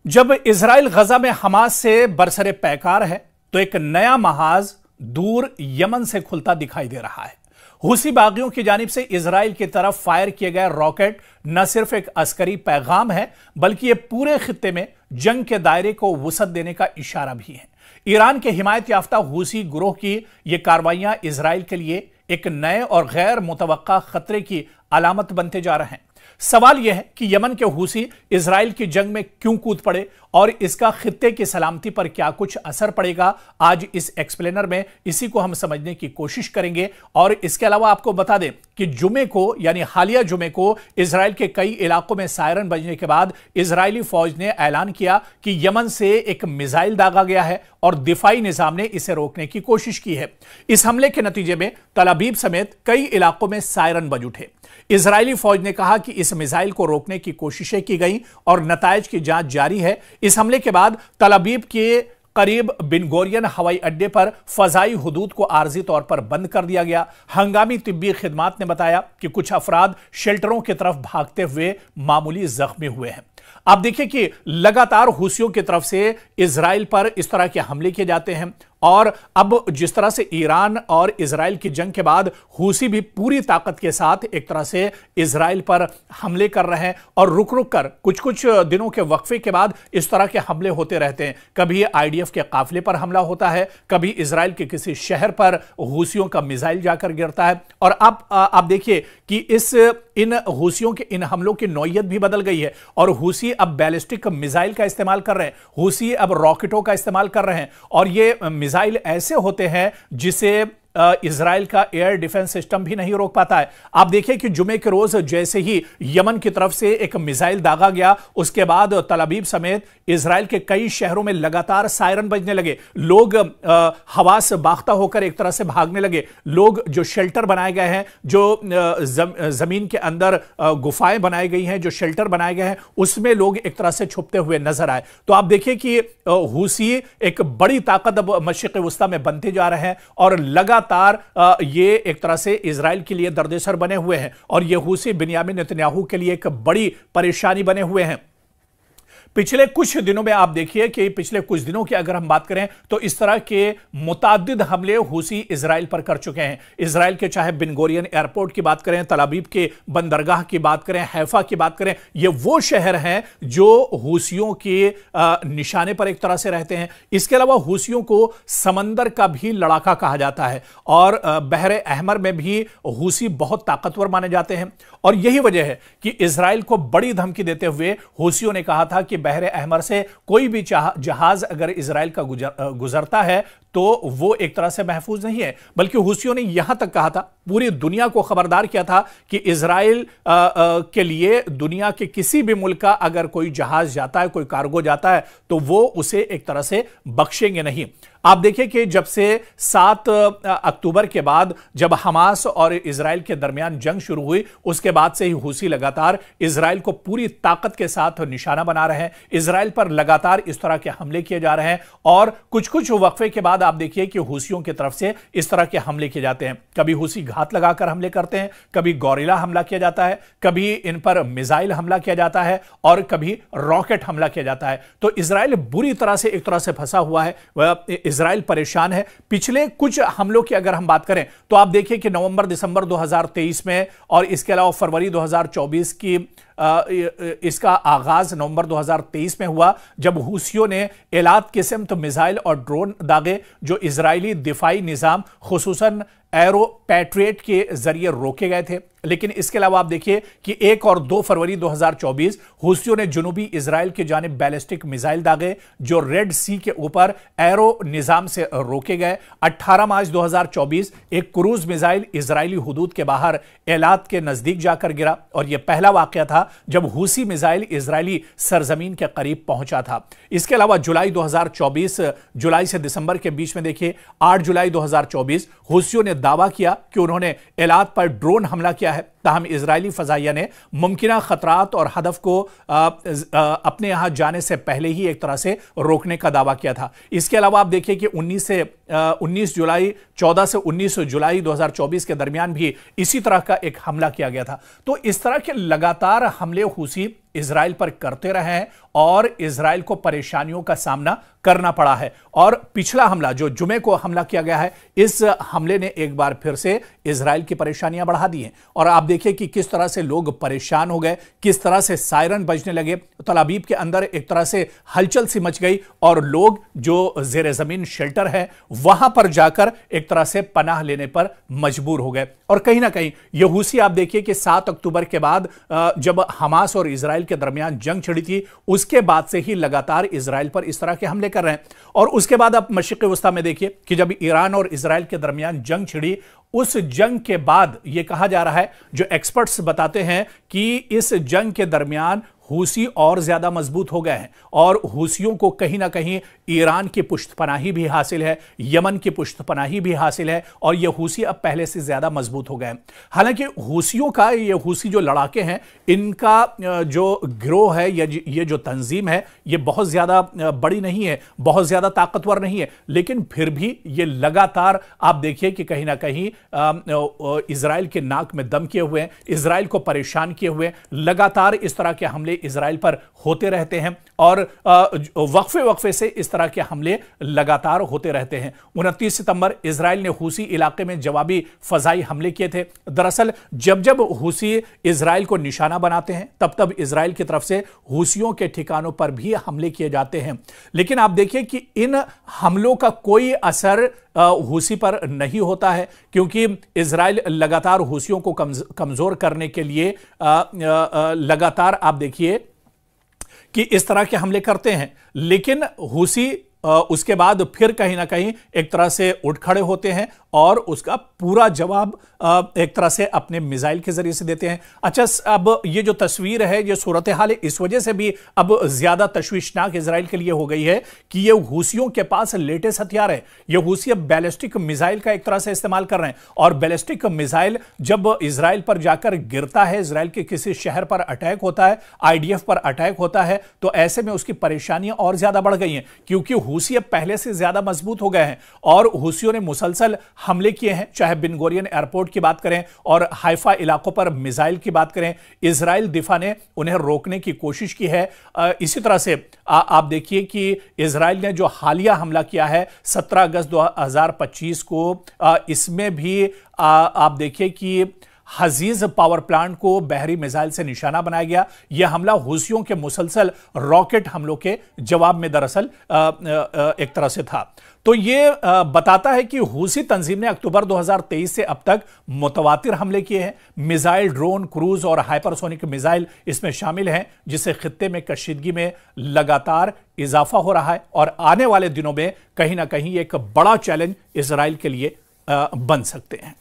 जब इजराइल गजा में हमास से बरसरे पैकार है तो एक नया महाज दूर यमन से खुलता दिखाई दे रहा है। हूसी बागियों की जानिब से इजराइल की तरफ फायर किए गए रॉकेट न सिर्फ एक अस्करी पैगाम है बल्कि यह पूरे खित्ते में जंग के दायरे को वुसअत देने का इशारा भी है। ईरान के हिमायत याफ्ता हूसी गुरोह की यह कार्रवाइयां इजराइल के लिए एक नए और गैर मुतवक्का खतरे की अलामत बनते जा रहे हैं। सवाल यह है कि यमन के हूसी इजराइल की जंग में क्यों कूद पड़े और इसका खित्ते की सलामती पर क्या कुछ असर पड़ेगा। आज इस एक्सप्लेनर में इसी को हम समझने की कोशिश करेंगे। और इसके अलावा आपको बता दें कि जुमे को यानी हालिया जुमे को इजराइल के कई इलाकों में सायरन बजने के बाद इजरायली फौज ने ऐलान किया कि यमन से एक मिसाइल दागा गया है और दिफाई निजाम ने इसे रोकने की कोशिश की है। इस हमले के नतीजे में तल अवीव समेत कई इलाकों में सायरन बज उठे। इजरायली फौज ने कहा कि इस मिसाइल को रोकने की कोशिशें की गई और नतायज की जांच जारी है। इस हमले के बाद तल अवीव के करीब बिन गोरियन हवाई अड्डे पर फजाई हुदूद को आर्जी तौर पर बंद कर दिया गया। हंगामी तिब्बी खिदमात ने बताया कि कुछ अफराद शेल्टरों की तरफ भागते हुए मामूली जख्मी हुए हैं। आप देखिए कि लगातार हूसियों की तरफ से इजराइल पर इस तरह के हमले किए जाते हैं और अब जिस तरह से ईरान और इजराइल की जंग के बाद हूसी भी पूरी ताकत के साथ एक तरह से इजराइल पर हमले कर रहे हैं और रुक रुक कर कुछ दिनों के वक्फे के बाद इस तरह के हमले होते रहते हैं। कभी आईडीएफ के काफिले पर हमला होता है, कभी इजराइल के किसी शहर पर हूसियों का मिसाइल जाकर गिरता है। और अब आप देखिए कि इन हूसियों के इन हमलों की नौयत भी बदल गई है और हूसी अब बैलिस्टिक मिसाइल का इस्तेमाल कर रहे हैं, हूसी अब रॉकेटों का इस्तेमाल कर रहे हैं और ये मिसाइल ऐसे होते हैं जिसे इजराइल का एयर डिफेंस सिस्टम भी नहीं रोक पाता है। आप देखिए कि जुमे के रोज जैसे ही यमन की तरफ से एक मिसाइल दागा गया उसके बाद तल अवीव समेत इजराइल के कई शहरों में लगातार सायरन बजने लगे। लोग हवा से बाख्ता होकर एक तरह से भागने लगे। लोग जो शेल्टर बनाए गए हैं, जो जमीन के अंदर गुफाएं बनाई गई हैं, जो शेल्टर बनाए गए हैं, उसमें लोग एक तरह से छुपते हुए नजर आए। तो आप देखिए कि हूसी एक बड़ी ताकत अब मशरिक़ वस्ता में बनते जा रहे हैं और लगातार ये एक तरह से इजराइल के लिए दर्देसर बने हुए हैं और ये हूसी बिन्यामिन नेतन्याहू के लिए एक बड़ी परेशानी बने हुए हैं। पिछले कुछ दिनों में आप देखिए कि पिछले कुछ दिनों की अगर हम बात करें तो इस तरह के मुताद्दिद हमले हूसी इजराइल पर कर चुके हैं। इजराइल के चाहे बिन गोरियन एयरपोर्ट की बात करें, तल अवीव के बंदरगाह की बात करें, हैफा की बात करें, ये वो शहर हैं जो हूसियों के निशाने पर एक तरह से रहते हैं। इसके अलावा हूसियों को समंदर का भी लड़ाका कहा जाता है और बहरे अहमर में भी हूसी बहुत ताकतवर माने जाते हैं। और यही वजह है कि इजराइल को बड़ी धमकी देते हुए हूसियों ने कहा था कि बहरे अहमर से कोई भी जहाज अगर इजराइल का गुजरता है तो वो एक तरह से महफूज नहीं है। बल्कि हूसियों ने यहां तक कहा था, पूरी दुनिया को खबरदार किया था कि इजराइल के लिए दुनिया के किसी भी मुल्क का अगर कोई जहाज जाता है, कोई कार्गो जाता है तो वो उसे एक तरह से बख्शेंगे नहीं। आप देखिए कि जब से 7 अक्टूबर के बाद जब हमास और इजराइल के दरमियान जंग शुरू हुई उसके बाद से ही हूसी लगातार इजराइल को पूरी ताकत के साथ निशाना बना रहे हैं। इजराइल पर लगातार इस तरह के हमले किए जा रहे हैं और कुछ वक्फे के बाद आप देखिए कि हूसियों की तरफ से इस तरह के हमले किए जाते हैं। कभी हूसी घात लगाकर हमले करते हैं, कभी गोरिल्ला हमला किया जाता है, कभी इन पर मिसाइल हमला किया जाता है और कभी रॉकेट हमला किया जाता है। तो इजराइल बुरी तरह से एक तरह से फंसा हुआ है, इजराइल परेशान है। पिछले कुछ हमलों की अगर हम बात करें तो आप देखिए कि नवंबर दिसंबर 2023 में और इसके अलावा फरवरी 2024 की इसका आगाज नवंबर 2023 में हुआ जब हूसियों ने एलात के सिमत मिसाइल और ड्रोन दागे जो इजरायली दिफाई निजाम खुसूसन एरो पैट्रियट के जरिए रोके गए थे। लेकिन इसके अलावा आप देखिए कि 1 और 2 फरवरी 2024 हूसियों ने जुनूबी इजराइल की जानिब बैलिस्टिक मिसाइल दागे जो रेड सी के ऊपर एरो निजाम से रोके गए। 18 मार्च 2024 एक क्रूज मिसाइल इजरायली हुदूद के बाहर एलात के नजदीक जाकर गिरा और यह पहला वाकया था जब हूसी मिसाइल इजरायली सरजमीन के करीब पहुंचा था। इसके अलावा जुलाई 2024 जुलाई से दिसंबर के बीच में देखिए 8 जुलाई 2024 हूसियों ने दावा किया कि उन्होंने एलात पर ड्रोन हमला किया है। ताहम इजरायली फजाइया ने मुमकिना खतरात और हदफ को अपने यहां जाने से पहले ही एक तरह से रोकने का दावा किया था। इसके अलावा आप देखिए कि 19 से 19 जुलाई 14 से 19 जुलाई 2024 के दरमियान भी इसी तरह का एक हमला किया गया था। तो इस तरह के लगातार हमले हूसी इजराइल पर करते रहे हैं और इजराइल को परेशानियों का सामना करना पड़ा है। और पिछला हमला जो जुमे को हमला किया गया है, इस हमले ने एक बार फिर से इजराइल की परेशानियां बढ़ा दी हैं। और आप देखिए कि किस तरह से लोग परेशान हो गए, किस तरह से सायरन बजने लगे, तल अवीव के अंदर एक तरह से हलचल सी मच गई और लोग जो जेर जमीन शेल्टर है वहां पर जाकर एक तरह से पनाह लेने पर मजबूर हो गए। और कहीं ना कहीं यह हूसी आप देखिए कि 7 अक्टूबर के बाद जब हमास और इजराइल के दरमियान जंग छिड़ी थी, उसके बाद से ही लगातार इजराइल पर इस तरह के हमले कर रहे हैं। और उसके बाद आप मशरिक़ वस्ता में देखिए कि जब ईरान और इजराइल के दरमियान जंग छिड़ी, उस जंग के बाद यह कहा जा रहा है, जो एक्सपर्ट्स बताते हैं कि इस जंग के दरमियान हूसी और ज्यादा मजबूत हो गए हैं और हूसियों को कहीं ना कहीं ईरान की पुष्टपनाही भी हासिल है, यमन की पुष्टपनाही भी हासिल है और ये हूसी अब पहले से ज्यादा मजबूत हो गए हैं। हालांकि हूसियों का, ये हूसी जो लड़ाके हैं, इनका जो गिरोह है, ये जो तंजीम है, ये बहुत ज्यादा बड़ी नहीं है, बहुत ज्यादा ताकतवर नहीं है, लेकिन फिर भी ये लगातार आप देखिए कि कहीं ना कहीं इजराइल के नाक में दम किए हुए हैं, इजराइल को परेशान किए हुए हैं। लगातार इस तरह के हमले इजराइल पर होते रहते हैं और वक्फे से इस तरह के हमले लगातार होते रहते हैं। 29 सितंबर इजराइल ने हूसी इलाके में जवाबी फजाई हमले किए थे। दरअसल जब हूसी इजराइल को निशाना बनाते हैं, तब इजराइल की तरफ से हूसियों के ठिकानों पर भी हमले किए जाते हैं। लेकिन आप देखिए कि इन हमलों का कोई असर हूसी पर नहीं होता है, क्योंकि इजराइल लगातार हूसियों को कमजोर करने के लिए लगातार आप देखिए कि इस तरह के हमले करते हैं। लेकिन हूसी उसके बाद फिर कहीं ना कहीं एक तरह से उठ खड़े होते हैं और उसका पूरा जवाब एक तरह से अपने मिसाइल के जरिए से देते हैं। अच्छा, अब ये जो तस्वीर है, ये सूरत हाल इस वजह से भी अब ज्यादा तशवीशनाक इजराइल के लिए हो गई है कि ये हूसियों के पास लेटेस्ट हथियार है। ये हूसी अब बैलिस्टिक मिसाइल का एक तरह से इस्तेमाल कर रहे हैं और बैलिस्टिक मिसाइल जब इजराइल पर जाकर गिरता है, इजराइल के किसी शहर पर अटैक होता है, IDF पर अटैक होता है, तो ऐसे में उसकी परेशानियां और ज्यादा बढ़ गई हैं, क्योंकि हूसी अब पहले से ज्यादा मजबूत हो गए हैं और हूसियों ने मुसलसल हमले किए हैं। चाहे बिन गुरियन एयरपोर्ट की बात करें और हाइफा इलाकों पर मिसाइल की बात करें, इजराइल दिफा ने उन्हें रोकने की कोशिश की है। इसी तरह से आप देखिए कि इजराइल ने जो हालिया हमला किया है 17 अगस्त 2025 को, इसमें भी आप देखिए कि हजीज पावर प्लांट को बहरी मिसाइल से निशाना बनाया गया। यह हमला हूसियों के मुसलसल रॉकेट हमलों के जवाब में दरअसल एक तरह से था। तो यह बताता है कि हूसी तंजीम ने अक्टूबर 2023 से अब तक मुतवातिर हमले किए हैं। मिसाइल, ड्रोन, क्रूज और हाइपरसोनिक मिसाइल इसमें शामिल हैं, जिससे खित्ते में कशीदगी में लगातार इजाफा हो रहा है और आने वाले दिनों में कहीं ना कहीं एक बड़ा चैलेंज इजराइल के लिए बन सकते हैं।